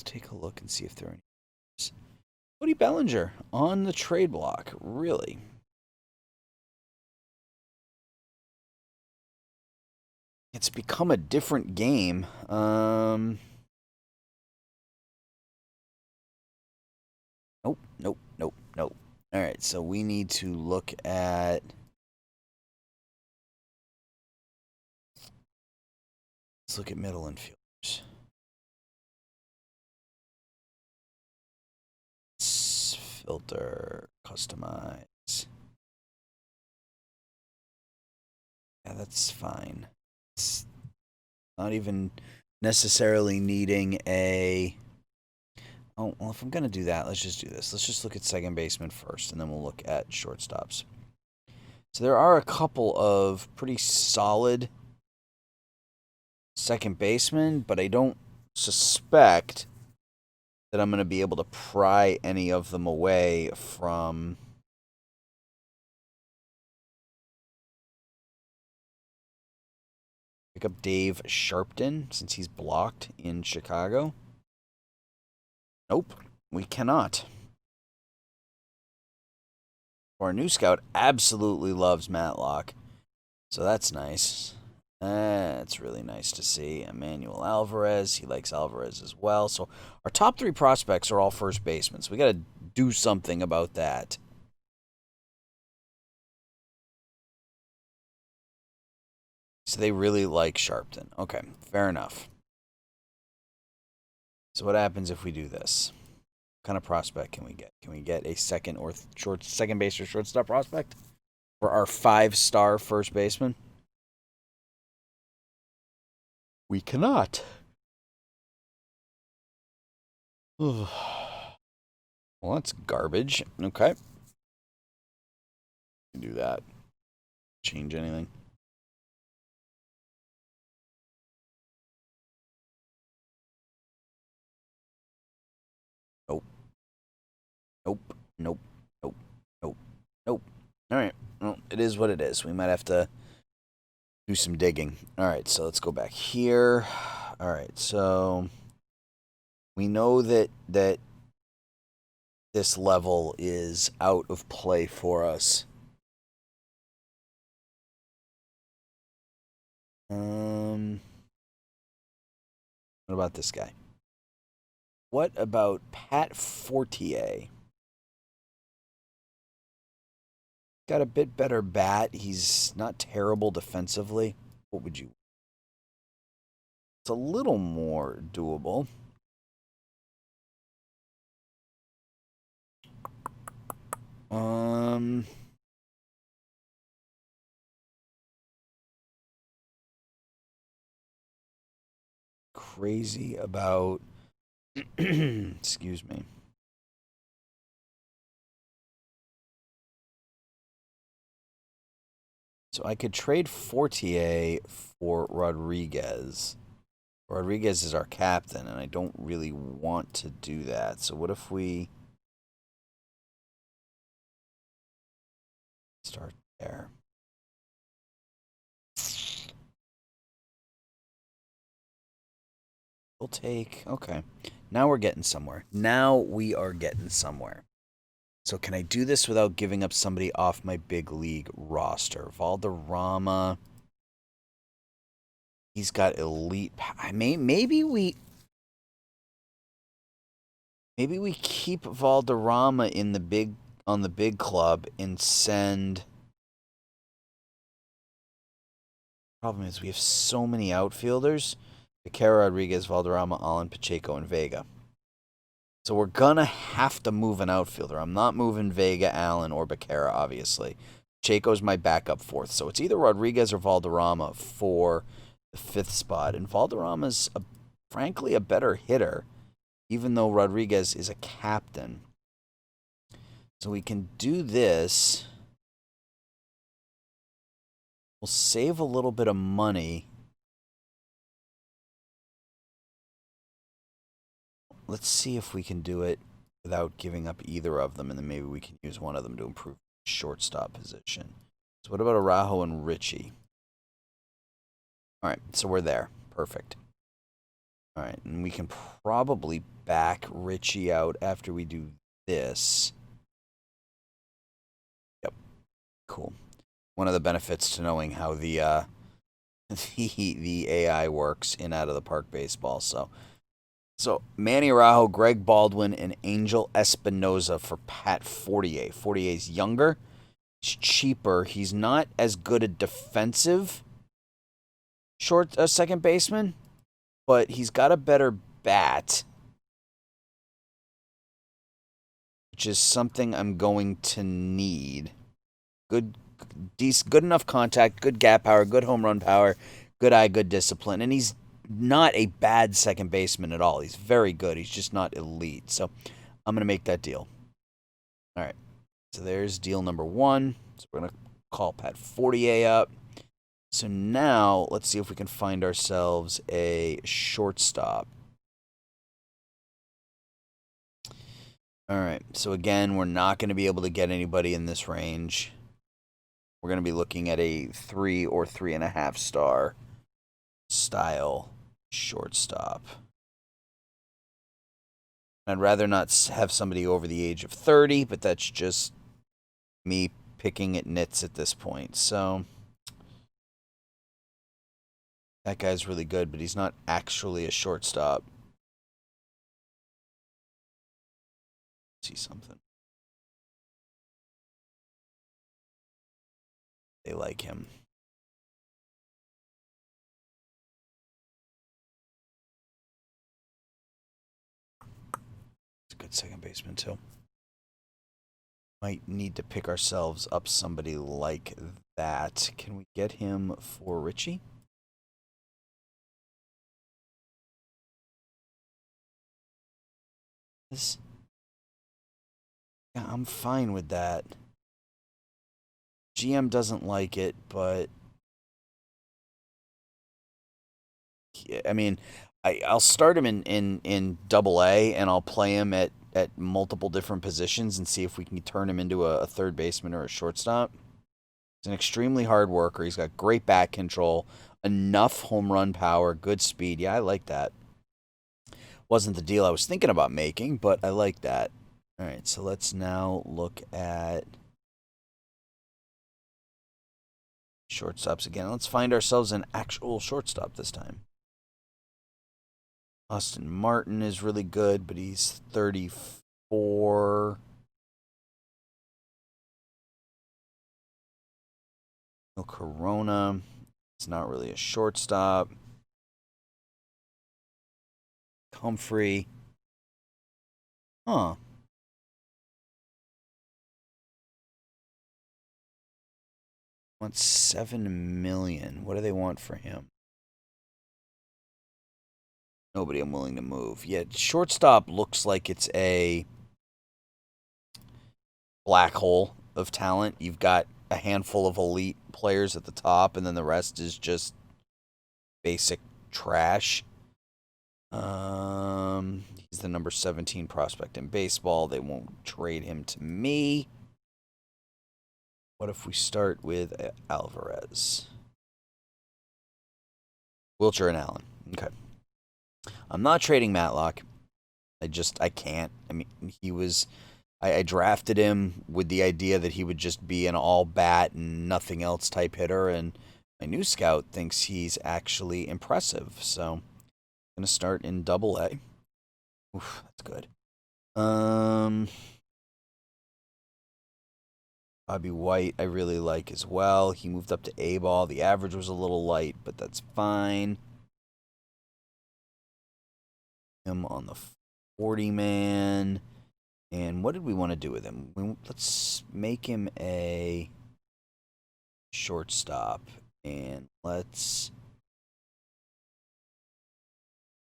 take a look and see if there are any. Cody Bellinger on the trade block, really? It's become a different game. Nope, nope, nope, nope. All right, so we need to look at. Let's look at middle infielders. Let's filter, customize. Yeah, that's fine. It's not even necessarily needing a. Oh, well, if I'm going to do that, let's just do this. Let's just look at second baseman first, and then we'll look at shortstops. So there are a couple of pretty solid second basemen, but I don't suspect that I'm going to be able to pry any of them away from. Pick up Dave Sharpton, since he's blocked in Chicago. Nope, we cannot. Our new scout absolutely loves Matlock, so that's nice. That's really nice to see. Emmanuel Alvarez, he likes Alvarez as well. So our top 3 prospects are all first basemen, so we got to do something about that. So they really like Sharpton. Okay, fair enough. So what happens if we do this? What kind of prospect can we get? Can we get a second base or shortstop prospect for our 5-star first baseman? We cannot. Well, that's garbage. Okay. Do that. Change anything? Nope. Nope. Nope. Nope. Nope. Nope. All right. Well, it is what it is. We might have to do some digging. All right. So let's go back here. All right. So we know that this level is out of play for us. What about this guy? What about Pat Fortier? Got a bit better bat. He's not terrible defensively. What would you? It's a little more doable. Crazy about excuse me. So I could trade Fortier for Rodriguez. Rodriguez is our captain, and I don't really want to do that. So what if we start there? We'll take... Okay. Now we're getting somewhere. Now we are getting somewhere. So can I do this without giving up somebody off my big league roster? Valderrama. He's got elite... Maybe we keep Valderrama in the big... on the big club and send... Problem is we have so many outfielders. Becerra, Rodriguez, Valderrama, Allen, Pacheco, and Vega. So we're going to have to move an outfielder. I'm not moving Vega, Allen, or Becerra, obviously. Pacheco's my backup fourth. So it's either Rodriguez or Valderrama for the fifth spot. And Valderrama's, frankly, a better hitter, even though Rodriguez is a captain. So we can do this. We'll save a little bit of money. Let's see if we can do it without giving up either of them, and then maybe we can use one of them to improve shortstop position. So what about Araujo and Richie? All right, so we're there. Perfect. All right, and we can probably back Richie out after we do this. Yep, cool. One of the benefits to knowing how the the AI works in Out of the Park baseball. So Manny Araujo, Greg Baldwin, and Angel Espinoza for Pat Fortier. Fortier's younger. He's cheaper. He's not as good a defensive second baseman, but he's got a better bat, which is something I'm going to need. Good enough contact, good gap power, good home run power, good eye, good discipline, and he's not a bad second baseman at all. He's very good. He's just not elite. So I'm going to make that deal. All right. So there's deal number one. So we're going to call Pat Fortier up. So now let's see if we can find ourselves a shortstop. All right. So again, we're not going to be able to get anybody in this range. We're going to be looking at a 3 or 3.5 star style shortstop. I'd rather not have somebody over the age of 30, but that's just me picking at nits at this point. So that guy's really good, but he's not actually a shortstop. Let's see something. They like him. He's a good second baseman, too. Might need to pick ourselves up somebody like that. Can we get him for Richie? Yeah, I'm fine with that. GM doesn't like it, but I mean, I'll start him in Double A, and I'll play him at multiple different positions and see if we can turn him into a third baseman or a shortstop. He's an extremely hard worker. He's got great bat control, enough home run power, good speed. Yeah, I like that. Wasn't the deal I was thinking about making, but I like that. All right, so let's now look at shortstops again. Let's find ourselves an actual shortstop this time. Austin Martin is really good, but he's 34. No Corona. It's not really a shortstop. Humphrey. Huh. Wants 7 million. What do they want for him? Nobody I'm willing to move. Yeah, shortstop looks like it's a black hole of talent. You've got a handful of elite players at the top, and then the rest is just basic trash. He's the number 17 prospect in baseball. They won't trade him to me. What if we start with Alvarez? Wilcher and Allen. Okay. I'm not trading Matlock. I can't. I mean, I drafted him with the idea that he would just be an all bat and nothing else type hitter, and my new scout thinks he's actually impressive. So I'm gonna start in Double A. Oof, that's good. Bobby White, I really like as well. He moved up to A ball. The average was a little light, but that's fine. Him on the 40 man. And what did we want to do with him? Let's make him a shortstop. And let's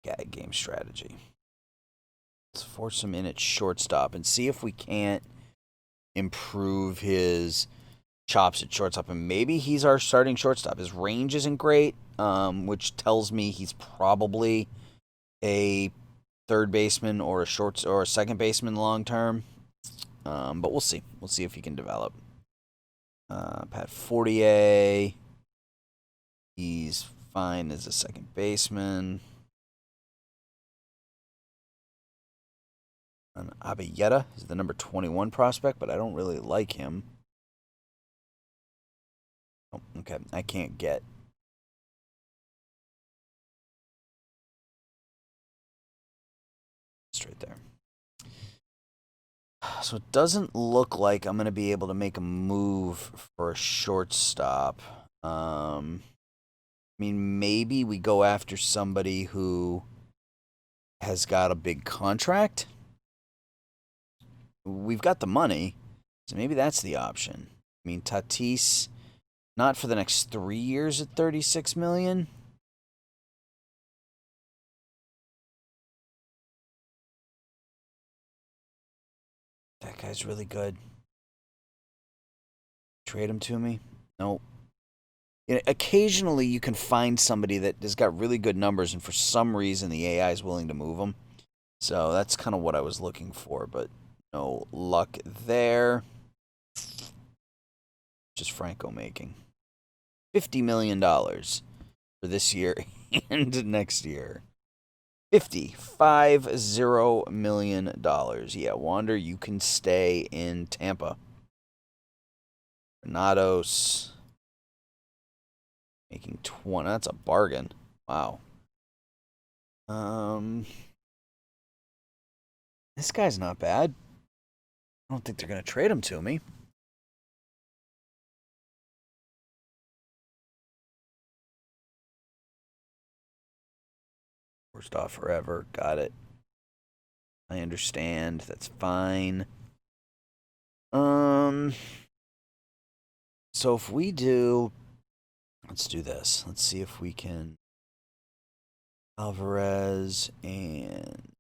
get game strategy. Let's force him in at shortstop and see if we can't improve his chops at shortstop. And maybe he's our starting shortstop. His range isn't great, which tells me he's probably a third baseman or a second baseman long term. But we'll see. We'll see if he can develop. Pat Fortier. He's fine as a second baseman. And Abiyeta is the number 21 prospect, but I don't really like him. Oh, okay, I can't get. Straight there. So it doesn't look like I'm going to be able to make a move for a shortstop. I mean, maybe we go after somebody who has got a big contract. We've got the money, so maybe that's the option. I mean, Tatis, not for the next 3 years at $36 million. That guy's really good. Trade him to me? Nope. You know, occasionally you can find somebody that has got really good numbers, and for some reason the AI is willing to move them. So that's kind of what I was looking for, but no luck there. Just Franco making $50 million for this year and next year. $50 million. Yeah, Wander, you can stay in Tampa. Renatos making 20. That's a bargain. Wow. This guy's not bad. I don't think they're going to trade him to me. Worst offer ever. Got it. I understand. That's fine. So if we do, let's do this. Let's see if we can Alvarez and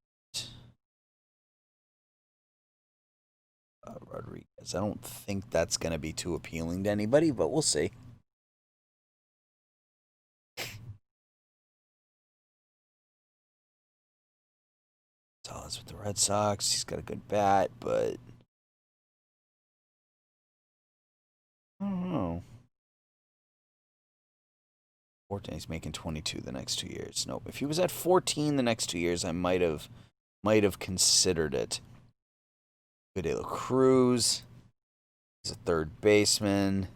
Rodriguez. I don't think that's going to be too appealing to anybody, but we'll see. Solids with the Red Sox. He's got a good bat, but I don't know. 14. He's making 22 the next 2 years. Nope. If he was at 14 the next 2 years, I might have considered it. Videla Cruz. He's a third baseman.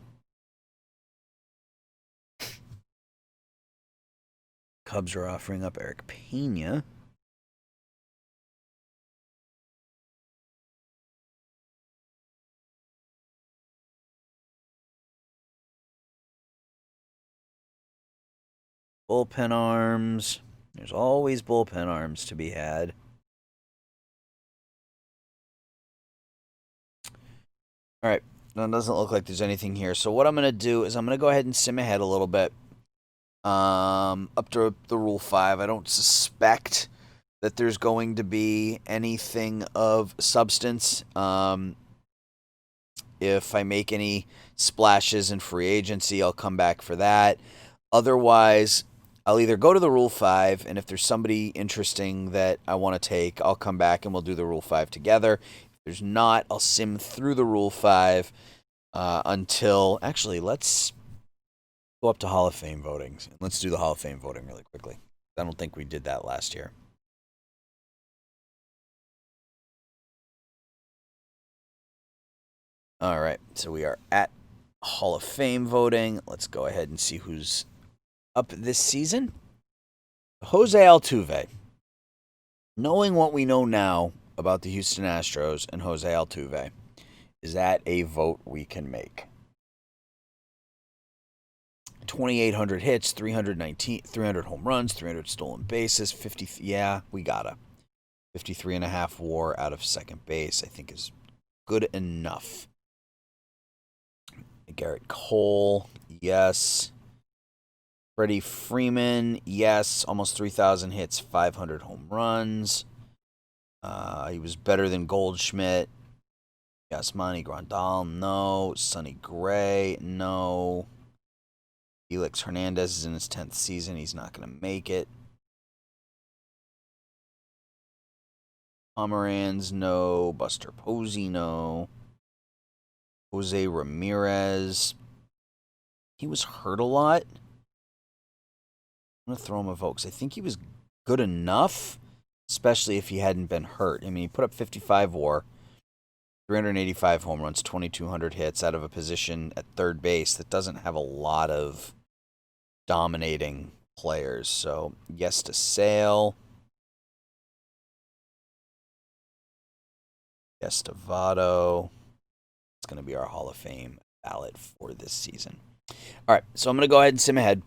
Cubs are offering up Eric Pena. Bullpen arms. There's always bullpen arms to be had. All right. Now, it doesn't look like there's anything here. So what I'm going to do is I'm going to go ahead and sim ahead a little bit. Up to the Rule 5. I don't suspect that there's going to be anything of substance. If I make any splashes in free agency, I'll come back for that. Otherwise, I'll either go to the Rule 5, and if there's somebody interesting that I want to take, I'll come back and we'll do the Rule 5 together. If there's not, I'll sim through the Rule 5 until... Actually, let's go up to Hall of Fame voting. Let's do the Hall of Fame voting really quickly. I don't think we did that last year. All right, so we are at Hall of Fame voting. Let's go ahead and see who's up this season. Jose Altuve. Knowing what we know now about the Houston Astros and Jose Altuve, is that a vote we can make? 2,800 hits, 300 home runs, 300 stolen bases, 50. Yeah, we gotta. 53.5 WAR out of second base, I think is good enough. Garrett Cole, yes. Freddie Freeman, yes. Almost 3,000 hits, 500 home runs. He was better than Goldschmidt. Yasmani Grandal, no. Sonny Gray, no. Felix Hernandez is in his 10th season. He's not going to make it. Pomeranz, no. Buster Posey, no. Jose Ramirez. He was hurt a lot. I'm going to throw him a vote because I think he was good enough, especially if he hadn't been hurt. I mean, he put up 55 WAR, 385 home runs, 2,200 hits out of a position at third base that doesn't have a lot of dominating players. So, yes to Sale. Yes to Votto. It's going to be our Hall of Fame ballot for this season. All right, so I'm going to go ahead and sim ahead,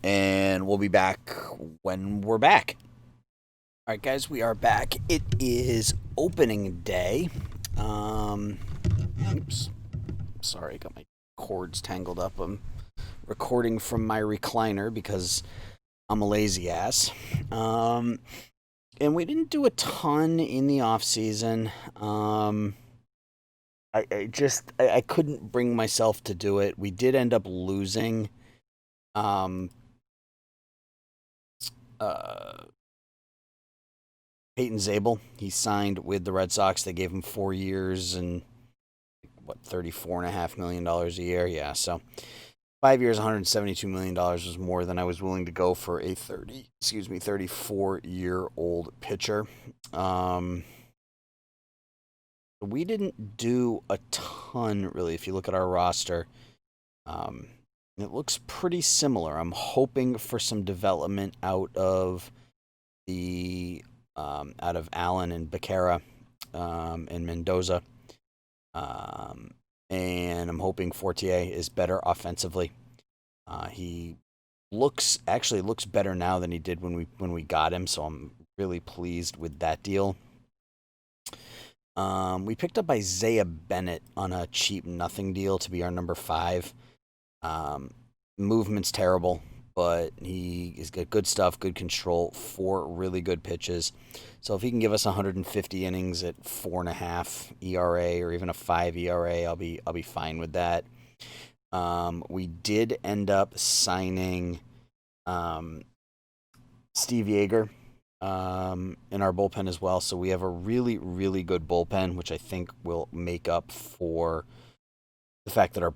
and we'll be back when we're back. All right, guys, we are back. It is opening day. Oops. Sorry, I got my cords tangled up. I'm recording from my recliner because I'm a lazy ass. And we didn't do a ton in the off season. I couldn't bring myself to do it. We did end up losing Peyton Zabel. He signed with the Red Sox. They gave him 4 years and $34.5 million a year. Yeah, so 5 years, $172 million was more than I was willing to go for a 34-year-old pitcher. We didn't do a ton, really. If you look at our roster, it looks pretty similar. I'm hoping for some development out of Allen and Becerra and Mendoza. And I'm hoping Fortier is better offensively. He looks better now than he did when we got him, so I'm really pleased with that deal. We picked up Isaiah Bennett on a cheap nothing deal to be our number 5. Movement's terrible, but he's got good stuff, good control, 4 really good pitches. So if he can give us 150 innings at 4.5 ERA or even a 5 ERA, I'll be fine with that. We did end up signing Steve Yeager in our bullpen as well. So we have a really, really good bullpen, which I think will make up for the fact that our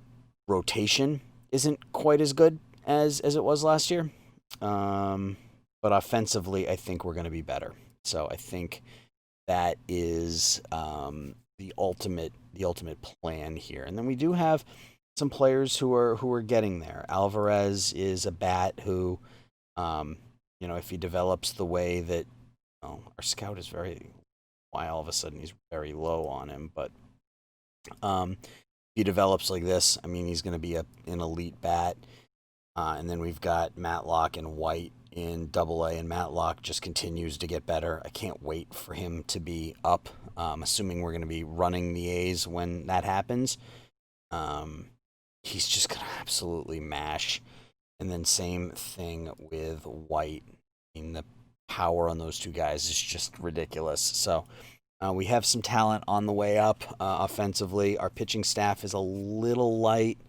rotation isn't quite as good as it was last year. But offensively, I think we're going to be better. So I think that is the ultimate plan here. And then we do have some players who are getting there. Alvarez is a bat who, if he develops the way that our scout is why all of a sudden he's very low on him, but if he develops like this, I mean, he's going to be an elite bat. And then we've got Matlock and White in Double-A, and Matlock just continues to get better. I can't wait for him to be up. Assuming we're going to be running the A's when that happens. He's just going to absolutely mash. And then same thing with White. I mean, the power on those two guys is just ridiculous. So we have some talent on the way up offensively. Our pitching staff is a little light.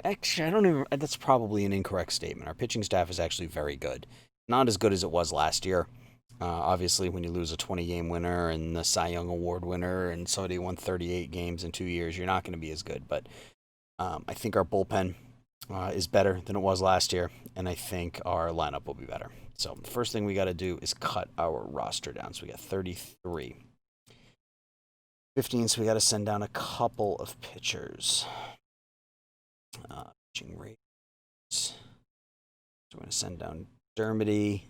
Actually, I don't even. That's probably an incorrect statement. Our pitching staff is actually very good. Not as good as it was last year. Obviously, when you lose a 20-game winner and the Cy Young Award winner and somebody won 38 games in 2 years, you're not going to be as good. But I think our bullpen is better than it was last year, and I think our lineup will be better. So the first thing we got to do is cut our roster down. So we got 33. 15, so we got to send down a couple of pitchers. Pitching rates. So we're going to send down Dermody.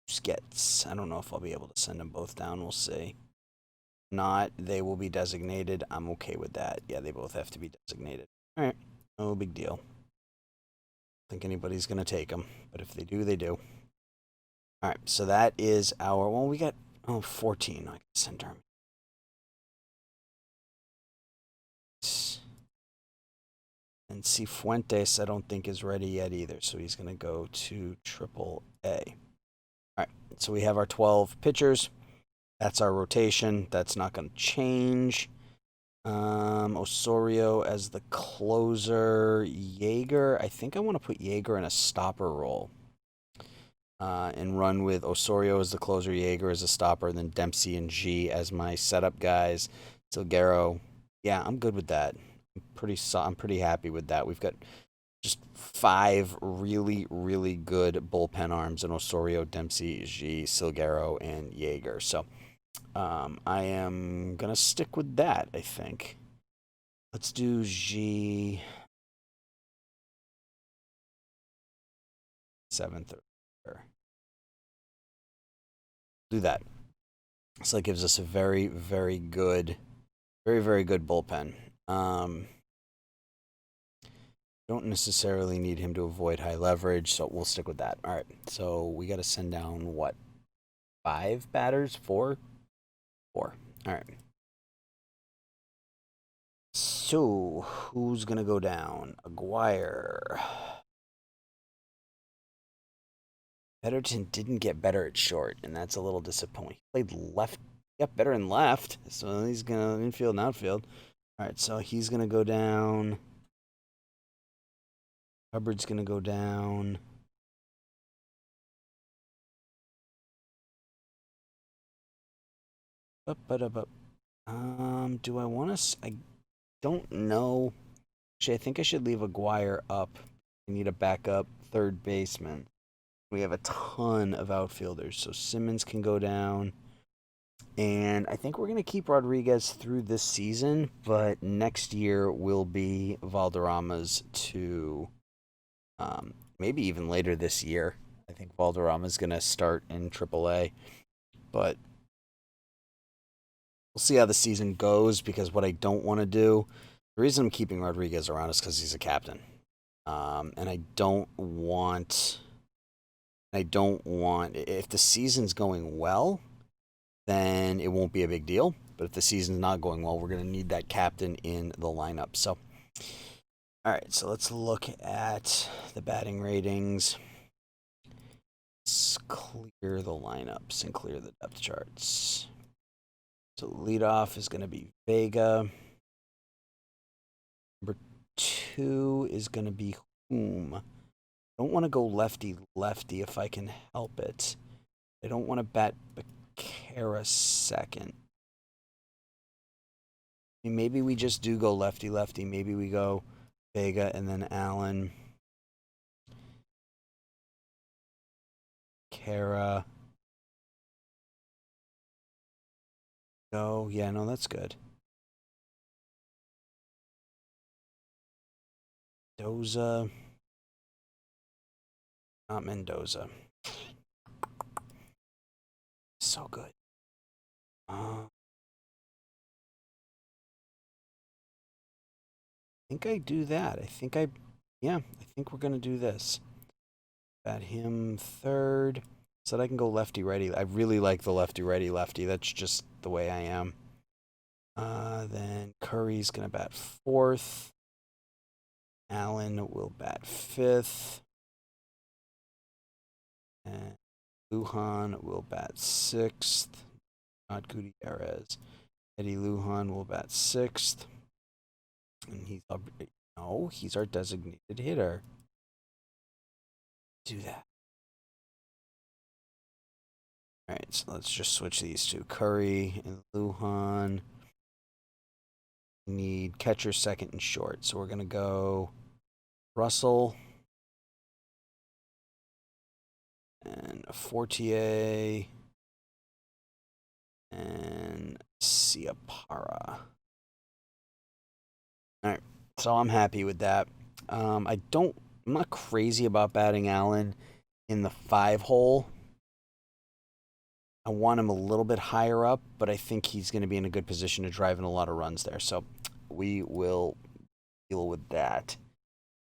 Skets. I don't know if I'll be able to send them both down. We'll see. Not, they will be designated. I'm okay with that. Yeah, they both have to be designated. All right. No big deal. I think anybody's going to take them. But if they do, they do. All right. So that is our... Well, we got 14. I can send Dermody. And Cifuentes, I don't think is ready yet either. So he's going to go to Triple-A. All right, so we have our 12 pitchers. That's our rotation. That's not going to change. Osorio as the closer. Yeager, I think I want to put Yeager in a stopper role. And run with Osorio as the closer, Yeager as a stopper, and then Dempsey and G as my setup guys. Silguero, yeah, I'm good with that. I'm pretty happy with that. We've got just 5 really, really good bullpen arms in Osorio, Dempsey, G, Silguero, and Yeager. So I am going to stick with that, I think. Let's do G 7th. Do that. So that gives us a very, very good bullpen. Don't necessarily need him to avoid high leverage, so we'll stick with that. All right, so we got to send down, what, 5 batters? 4? 4. All right. So, who's going to go down? Aguirre. Betterton didn't get better at short, and that's a little disappointing. He played left, got better in left, so he's going to infield and outfield. All right, so he's going to go down. Hubbard's going to go down. Do I want to... I don't know. Actually, I think I should leave Aguirre up. We need a backup third baseman. We have a ton of outfielders, so Simmons can go down. And I think we're going to keep Rodriguez through this season, but next year will be Valderrama's to... maybe even later this year. I think Valderrama's going to start in Triple-A. But we'll see how the season goes, because what I don't want to do... The reason I'm keeping Rodriguez around is because he's a captain. And I don't want... If the season's going well, then it won't be a big deal. But if the season's not going well, we're going to need that captain in the lineup. So, all right, so let's look at the batting ratings. Let's clear the lineups and clear the depth charts. So leadoff is going to be Vega. Number 2 is going to be Whom. I don't want to go lefty-lefty if I can help it. I don't want to bat Becerra second. I mean, maybe we just do go lefty-lefty. Maybe we go Vega and then Allen. Becerra. Oh, yeah, no, that's good. Mendoza. Not Mendoza. So good. I think I do that. I think I Yeah, I think we're going to do this. Bat him third so that I can go lefty-righty. I really like the lefty-righty-lefty. That's just the way I am. Then Curry's going to bat fourth. Allen will bat fifth. And Lujan will bat sixth. Not Gutierrez. Eddie Lujan will bat sixth. And he's our designated hitter. Do that. All right, so let's just switch these two. Curry and Lujan. We need catcher, second, and short. So we're going to go Russell and Fortier and Ciapara. All right, so I'm happy with that. I'm not crazy about batting Allen in the 5 hole. I want him a little bit higher up, but I think he's going to be in a good position to drive in a lot of runs there. So we will deal with that.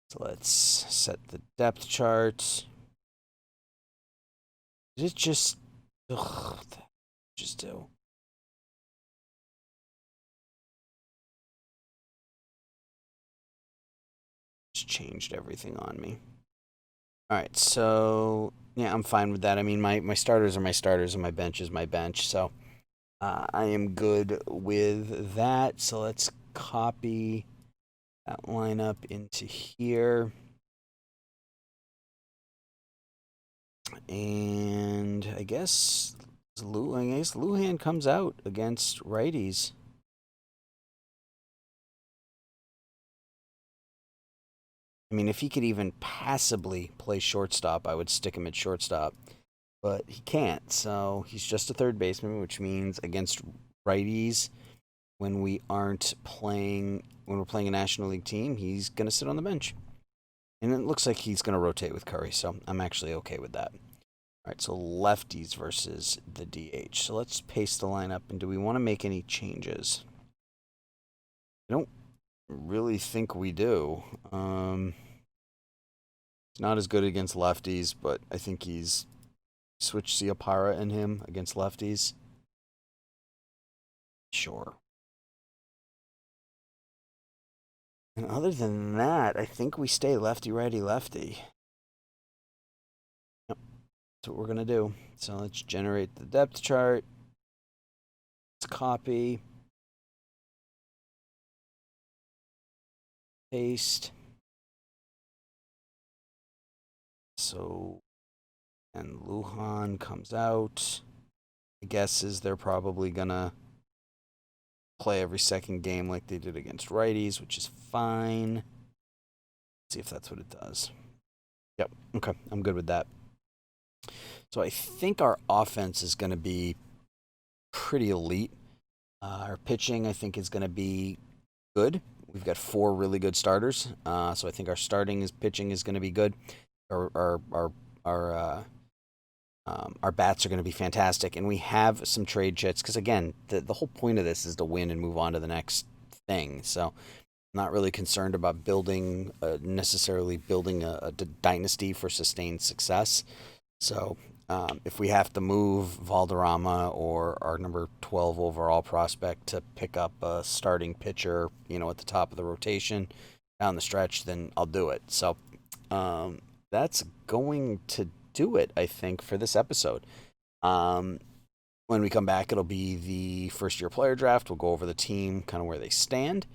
So let's set the depth chart. Did it just... Ugh, just do. Just changed everything on me. All right, so yeah, I'm fine with that. I mean, my starters are my starters and my bench is my bench. So I am good with that. So let's copy that lineup into here. And I guess Lujan comes out against righties. I mean, if he could even passably play shortstop, I would stick him at shortstop. But he can't, so he's just a third baseman, which means against righties, when we're playing a National League team, he's going to sit on the bench. And it looks like he's going to rotate with Curry, so I'm actually okay with that. All right, so lefties versus the DH. So let's paste the lineup, and do we want to make any changes? I don't really think we do. He's not as good against lefties, but I think he's switched Ciapara and him against lefties. Sure. And other than that, I think we stay lefty, righty, lefty. Yep, that's what we're going to do. So let's generate the depth chart. Let's copy. Paste. So, and Lujan comes out. My guess is they're probably going to play every second game like they did against righties, which is fine. Let's see if that's what it does. Yep, okay, I'm good with that. So I think our offense is going to be pretty elite. Our pitching, I think, is going to be good. We've got 4 really good starters, so I think our pitching is going to be good. Our bats are going to be fantastic, and we have some trade chits because, again, the whole point of this is to win and move on to the next thing. So, I'm not really concerned about necessarily building a dynasty for sustained success. So, if we have to move Valderrama or our number 12 overall prospect to pick up a starting pitcher, at the top of the rotation down the stretch, then I'll do it. So, that's going to do it, I think, for this episode. When we come back, it'll be the first-year player draft. We'll go over the team, kind of where they stand.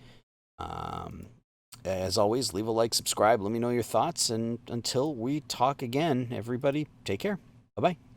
As always, leave a like, subscribe, let me know your thoughts, and until we talk again, everybody, take care. Bye-bye.